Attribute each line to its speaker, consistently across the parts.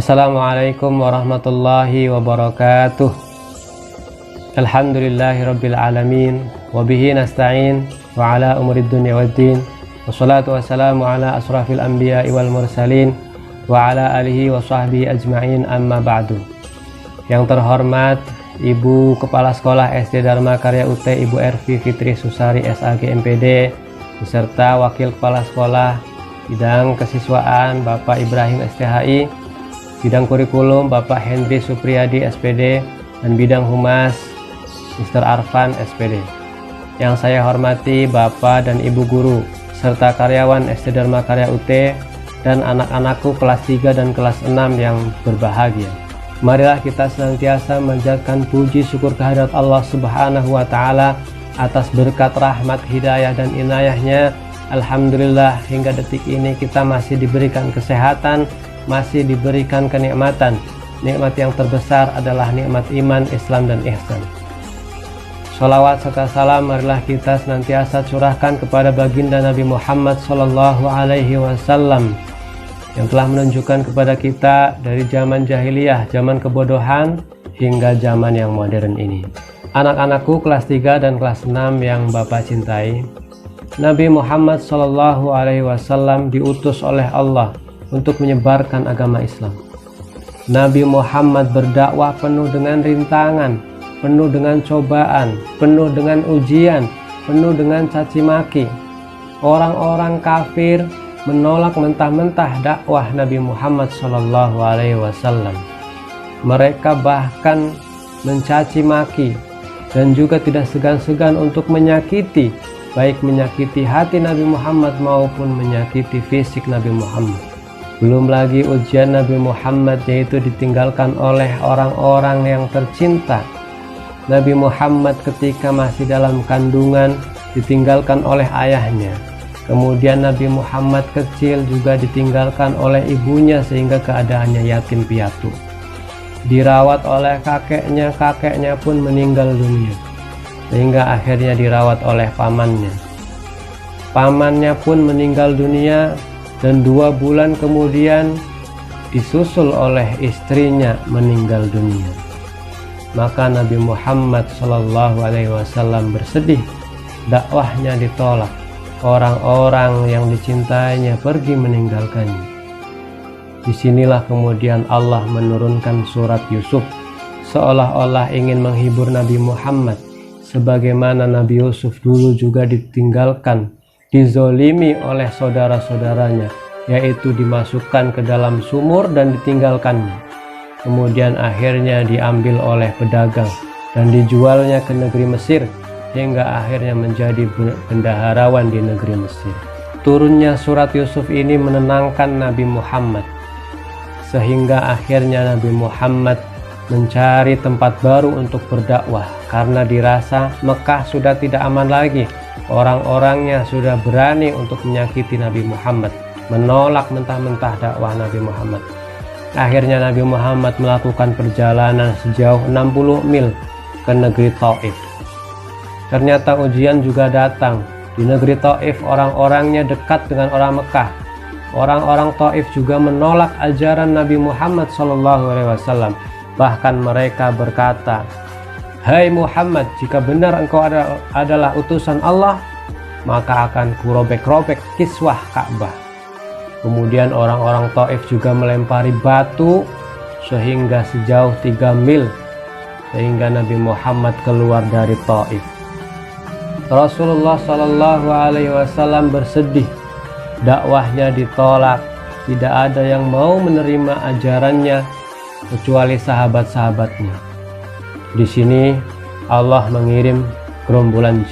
Speaker 1: Assalamualaikum warahmatullahi wabarakatuh. Alhamdulillahirabbil alamin wa bihi nasta'in wa ala umurid dunya waddin. Wassalatu wassalamu ala asrafil anbiya'i wal mursalin wa ala alihi wa sahbihi ajma'in, amma ba'du. Yang terhormat Ibu Kepala Sekolah SD Dharma Karya UT Ibu Ervi Fitri Susari SAG MPD beserta Wakil Kepala Sekolah Bidang Kesiswaan Bapak Ibrahim STHI, Bidang Kurikulum Bapak Hendri Supriyadi SPD, dan Bidang Humas Mr. Arfan SPD. Yang saya hormati Bapak dan Ibu Guru serta karyawan SD Dharma Karya UT dan anak-anakku kelas 3 dan kelas 6 yang berbahagia. Marilah kita senantiasa menjadikan puji syukur kehadirat Allah Subhanahu wa Ta'ala atas berkat rahmat, hidayah, dan inayahnya. Alhamdulillah hingga detik ini kita masih diberikan kesehatan, masih diberikan kenikmatan. Nikmat yang terbesar adalah nikmat iman, Islam, dan ihsan. Sholawat serta salam marilah kita senantiasa curahkan kepada baginda Nabi Muhammad Sallallahu Alaihi Wasallam yang telah menunjukkan kepada kita dari zaman jahiliyah, zaman kebodohan, hingga zaman yang modern ini. Anak-anakku kelas 3 dan kelas 6 yang Bapak cintai, Nabi Muhammad Sallallahu Alaihi Wasallam diutus oleh Allah untuk menyebarkan agama Islam. Nabi Muhammad berdakwah penuh dengan rintangan, penuh dengan cobaan, penuh dengan ujian, penuh dengan caci maki. Orang-orang kafir menolak mentah-mentah dakwah Nabi Muhammad Sallallahu Alaihi Wasallam. Mereka bahkan mencaci maki dan juga tidak segan-segan untuk menyakiti, baik menyakiti hati Nabi Muhammad maupun menyakiti fisik Nabi Muhammad. Belum lagi ujian Nabi Muhammad, yaitu ditinggalkan oleh orang-orang yang tercinta. Nabi Muhammad ketika masih dalam kandungan ditinggalkan oleh ayahnya. Kemudian Nabi Muhammad kecil juga ditinggalkan oleh ibunya sehingga keadaannya yatim piatu. Dirawat oleh kakeknya, kakeknya pun meninggal dunia. Sehingga akhirnya dirawat oleh pamannya. Pamannya pun meninggal dunia dan 2 bulan kemudian disusul oleh istrinya meninggal dunia. Maka Nabi Muhammad Sallallahu Alaihi Wasallam bersedih, dakwahnya ditolak. Orang-orang yang dicintainya pergi meninggalkannya. Disinilah kemudian Allah menurunkan surat Yusuf, seolah-olah ingin menghibur Nabi Muhammad, sebagaimana Nabi Yusuf dulu juga ditinggalkan, dizolimi oleh saudara-saudaranya, yaitu dimasukkan ke dalam sumur dan ditinggalkannya. Kemudian akhirnya diambil oleh pedagang dan dijualnya ke negeri Mesir, hingga akhirnya menjadi bendaharawan di negeri Mesir. Turunnya surat Yusuf ini menenangkan Nabi Muhammad, sehingga akhirnya Nabi Muhammad mencari tempat baru untuk berdakwah, karena dirasa Mekah sudah tidak aman lagi. Orang-orangnya sudah berani untuk menyakiti Nabi Muhammad, menolak mentah-mentah dakwah Nabi Muhammad. Akhirnya Nabi Muhammad melakukan perjalanan sejauh 60 mil ke negeri Taif. Ternyata ujian juga datang. Di negeri Taif orang-orangnya dekat dengan orang Mekah. Orang-orang Taif juga menolak ajaran Nabi Muhammad SAW. Bahkan mereka berkata, "Hai Muhammad, jika benar engkau adalah utusan Allah, maka akan kurobek-robek kiswah Ka'bah." Kemudian orang-orang Taif juga melempari batu sehingga sejauh 3 mil, sehingga Nabi Muhammad keluar dari Taif. Rasulullah Shallallahu Alaihi Wasallam bersedih, dakwahnya ditolak, tidak ada yang mau menerima ajarannya kecuali sahabat-sahabatnya. Di sini Allah mengirim gerombolan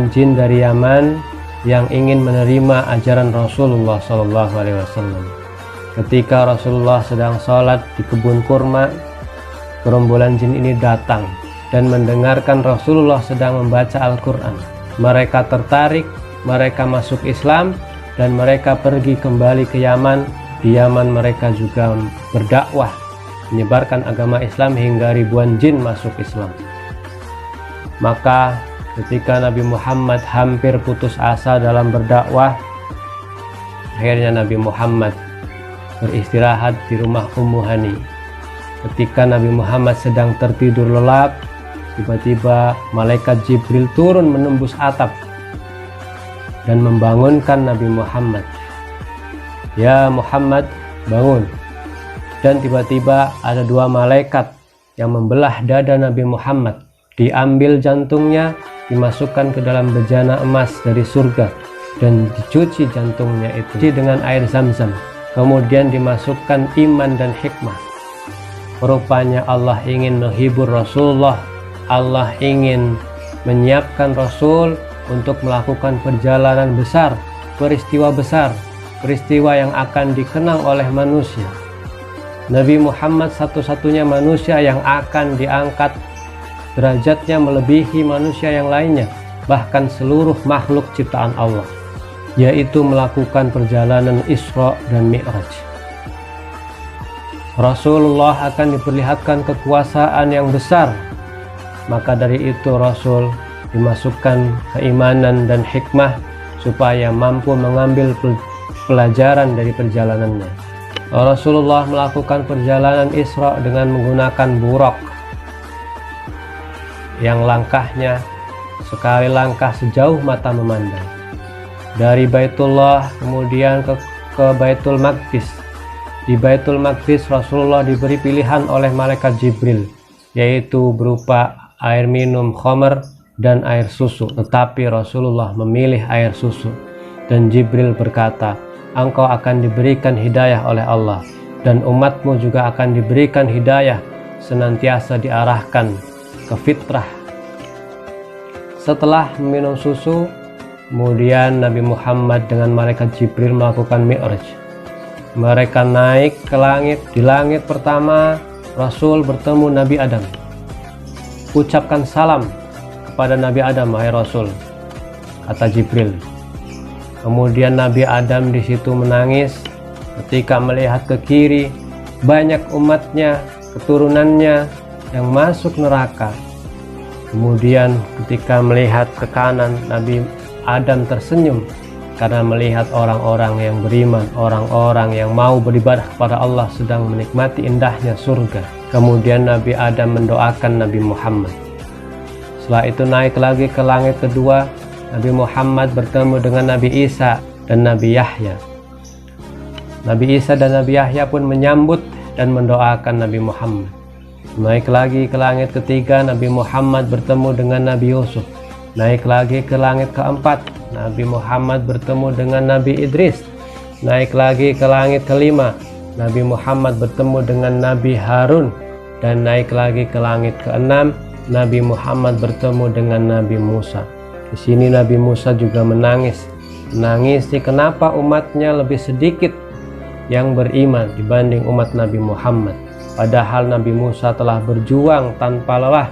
Speaker 1: jin dari Yaman yang ingin menerima ajaran Rasulullah Shallallahu Alaihi Wasallam. Ketika Rasulullah sedang sholat di kebun kurma, gerombolan jin ini datang dan mendengarkan Rasulullah sedang membaca Al-Quran. Mereka tertarik, mereka masuk Islam, dan mereka pergi kembali ke Yaman. Di Yaman mereka juga berdakwah, menyebarkan agama Islam hingga ribuan jin masuk Islam. Maka ketika Nabi Muhammad hampir putus asa dalam berdakwah, akhirnya Nabi Muhammad beristirahat di rumah Ummu Hani. Ketika Nabi Muhammad sedang tertidur lelap, tiba-tiba malaikat Jibril turun menembus atap dan membangunkan Nabi Muhammad. "Ya Muhammad, bangun." Dan tiba-tiba ada dua malaikat yang membelah dada Nabi Muhammad, diambil jantungnya, dimasukkan ke dalam bejana emas dari surga dan dicuci jantungnya itu dengan air Zam-Zam, kemudian dimasukkan iman dan hikmah. Rupanya Allah ingin menghibur Rasulullah, Allah ingin menyiapkan Rasul untuk melakukan perjalanan besar, peristiwa besar, peristiwa yang akan dikenang oleh manusia. Nabi Muhammad satu-satunya manusia yang akan diangkat derajatnya melebihi manusia yang lainnya, bahkan seluruh makhluk ciptaan Allah, yaitu melakukan perjalanan Isra dan Mi'raj. Rasulullah akan diperlihatkan kekuasaan yang besar, maka dari itu Rasul dimasukkan keimanan dan hikmah supaya mampu mengambil pelajaran dari perjalanannya. Rasulullah melakukan perjalanan Isra dengan menggunakan buraq yang langkahnya sekali langkah sejauh mata memandang. Dari Baitullah kemudian ke Baitul Maqdis. Di Baitul Maqdis Rasulullah diberi pilihan oleh malaikat Jibril, yaitu berupa air minum khamr dan air susu, tetapi Rasulullah memilih air susu. Dan Jibril berkata, "Engkau akan diberikan hidayah oleh Allah, dan umatmu juga akan diberikan hidayah, senantiasa diarahkan ke fitrah." Setelah meminum susu, kemudian Nabi Muhammad dengan malaikat Jibril melakukan Mi'raj. Mereka naik ke langit. Di langit pertama, Rasul bertemu Nabi Adam. "Ucapkan salam kepada Nabi Adam, wahai Rasul," kata Jibril. Kemudian Nabi Adam di situ menangis ketika melihat ke kiri, banyak umatnya, keturunannya yang masuk neraka. Kemudian ketika melihat ke kanan, Nabi Adam tersenyum karena melihat orang-orang yang beriman, orang-orang yang mau beribadah kepada Allah sedang menikmati indahnya surga. Kemudian Nabi Adam mendoakan Nabi Muhammad. Setelah itu naik lagi ke langit kedua, Nabi Muhammad bertemu dengan Nabi Isa dan Nabi Yahya. Nabi Isa dan Nabi Yahya pun menyambut dan mendoakan Nabi Muhammad. Naik lagi ke langit ketiga, Nabi Muhammad bertemu dengan Nabi Yusuf. Naik lagi ke langit keempat, Nabi Muhammad bertemu dengan Nabi Idris. Naik lagi ke langit kelima, Nabi Muhammad bertemu dengan Nabi Harun. Dan naik lagi ke langit keenam, Nabi Muhammad bertemu dengan Nabi Musa. Di sini Nabi Musa juga menangis. Menangisi kenapa umatnya lebih sedikit yang beriman dibanding umat Nabi Muhammad. Padahal Nabi Musa telah berjuang tanpa lelah,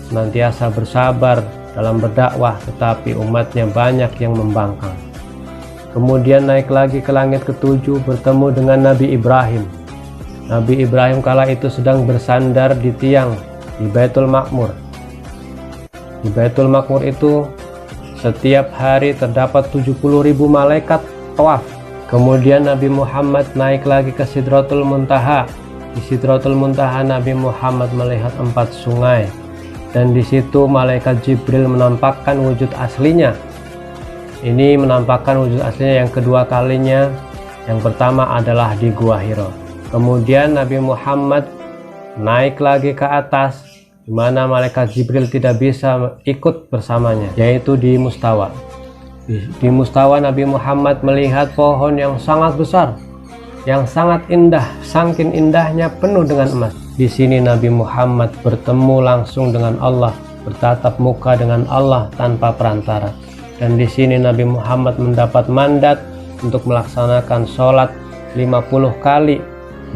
Speaker 1: senantiasa bersabar dalam berdakwah, tetapi umatnya banyak yang membangkang. Kemudian naik lagi ke langit ketujuh, bertemu dengan Nabi Ibrahim. Nabi Ibrahim kala itu sedang bersandar di tiang di Baitul Ma'mur. Di Baitul Ma'mur itu setiap hari terdapat 70.000 malaikat tawaf. Kemudian Nabi Muhammad naik lagi ke Sidratul Muntaha. Di Sidratul Muntaha Nabi Muhammad melihat 4 sungai, dan di situ malaikat Jibril menampakkan wujud aslinya. Ini menampakkan wujud aslinya yang kedua kalinya. Yang pertama adalah di Gua Hira. Kemudian Nabi Muhammad naik lagi ke atas, di mana malaikat Jibril tidak bisa ikut bersamanya, yaitu di Mustawa. Di Mustawa Nabi Muhammad melihat pohon yang sangat besar, yang sangat indah, saking indahnya penuh dengan emas. Di sini Nabi Muhammad bertemu langsung dengan Allah, bertatap muka dengan Allah tanpa perantara. Dan di sini Nabi Muhammad mendapat mandat untuk melaksanakan sholat 50 kali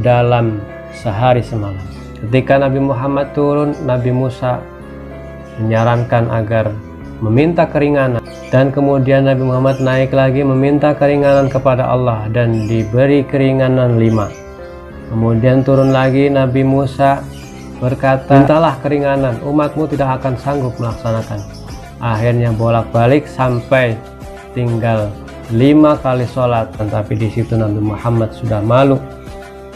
Speaker 1: dalam sehari semalam. Ketika Nabi Muhammad turun, Nabi Musa menyarankan agar meminta keringanan, dan kemudian Nabi Muhammad naik lagi meminta keringanan kepada Allah dan diberi keringanan 5. Kemudian turun lagi, Nabi Musa berkata, "Mintalah keringanan, umatmu tidak akan sanggup melaksanakan." Akhirnya bolak-balik sampai tinggal 5 kali sholat, tetapi di situ Nabi Muhammad sudah malu,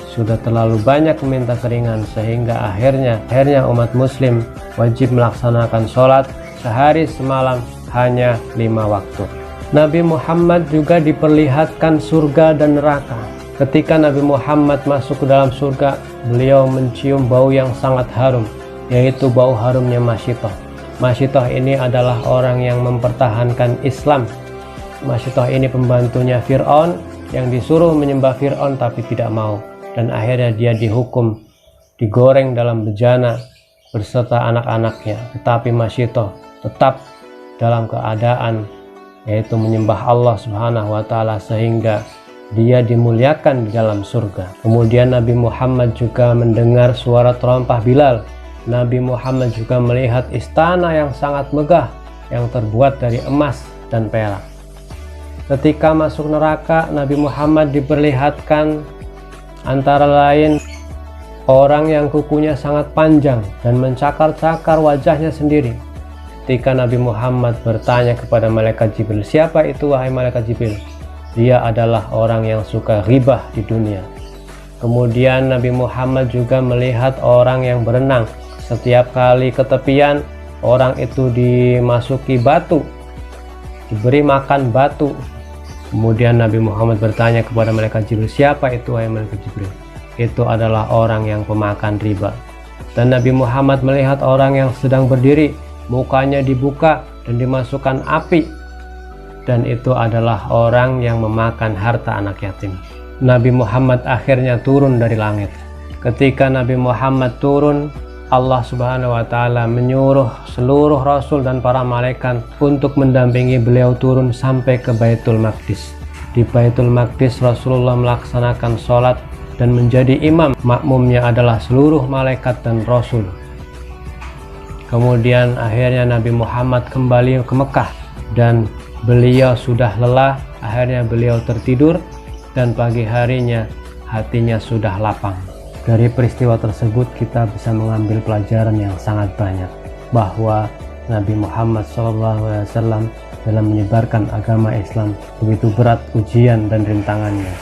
Speaker 1: sudah terlalu banyak meminta keringan, sehingga akhirnya umat muslim wajib melaksanakan sholat sehari semalam hanya 5 waktu. Nabi Muhammad juga diperlihatkan surga dan neraka. Ketika Nabi Muhammad masuk ke dalam surga, beliau mencium bau yang sangat harum, yaitu bau harumnya Masyitoh. Masyitoh ini adalah orang yang mempertahankan Islam. Masyitoh ini pembantunya Fir'aun yang disuruh menyembah Fir'aun tapi tidak mau, dan akhirnya dia dihukum, digoreng dalam bejana beserta anak-anaknya. Tetapi Masyitoh tetap dalam keadaan yaitu menyembah Allah Subhanahu wa Ta'ala, sehingga dia dimuliakan di dalam surga. Kemudian Nabi Muhammad juga mendengar suara terompah Bilal. Nabi Muhammad juga melihat istana yang sangat megah yang terbuat dari emas dan perak. Ketika masuk neraka, Nabi Muhammad diperlihatkan antara lain orang yang kukunya sangat panjang dan mencakar-cakar wajahnya sendiri. Ketika Nabi Muhammad bertanya kepada malaikat Jibril, "Siapa itu wahai malaikat Jibril?" Dia adalah orang yang suka ghibah di dunia. Kemudian Nabi Muhammad juga melihat orang yang berenang. Setiap kali ke tepian, orang itu dimasuki batu, diberi makan batu. Kemudian Nabi Muhammad bertanya kepada malaikat Jibril, "Siapa itu wahai malaikat Jibril?" Itu adalah orang yang pemakan riba. Dan Nabi Muhammad melihat orang yang sedang berdiri, mukanya dibuka dan dimasukkan api, dan itu adalah orang yang memakan harta anak yatim. Nabi Muhammad akhirnya turun dari langit. Ketika Nabi Muhammad turun, Allah Subhanahu wa Ta'ala menyuruh seluruh rasul dan para malaikat untuk mendampingi beliau turun sampai ke Baitul Maqdis. Di Baitul Maqdis Rasulullah melaksanakan sholat dan menjadi imam. Makmumnya adalah seluruh malaikat dan rasul. Kemudian akhirnya Nabi Muhammad kembali ke Mekah, dan beliau sudah lelah. Akhirnya beliau tertidur, dan pagi harinya hatinya sudah lapang. Dari peristiwa tersebut kita bisa mengambil pelajaran yang sangat banyak, bahwa Nabi Muhammad SAW dalam menyebarkan agama Islam begitu berat ujian dan rintangannya.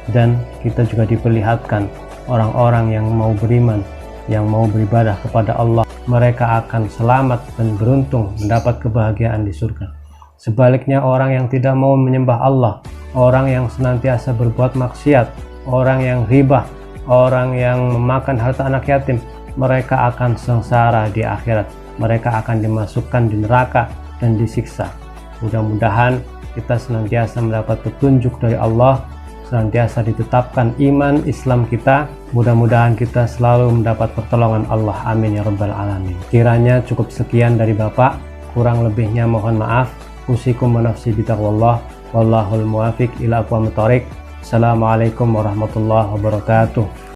Speaker 1: Dan kita juga diperlihatkan orang-orang yang mau beriman, yang mau beribadah kepada Allah, mereka akan selamat dan beruntung mendapat kebahagiaan di surga. Sebaliknya orang yang tidak mau menyembah Allah, orang yang senantiasa berbuat maksiat, orang yang ghibah, orang yang memakan harta anak yatim, mereka akan sengsara di akhirat. Mereka akan dimasukkan di neraka dan disiksa. Mudah-mudahan kita senantiasa mendapat petunjuk dari Allah, senantiasa ditetapkan iman Islam kita. Mudah-mudahan kita selalu mendapat pertolongan Allah. Amin ya rabbal alamin. Kiranya cukup sekian dari Bapak, kurang lebihnya mohon maaf. Usikum wa nafsi bitaqwallah, wallahul muwafiq ila aqwamit thoriq. Assalamualaikum warahmatullahi wabarakatuh.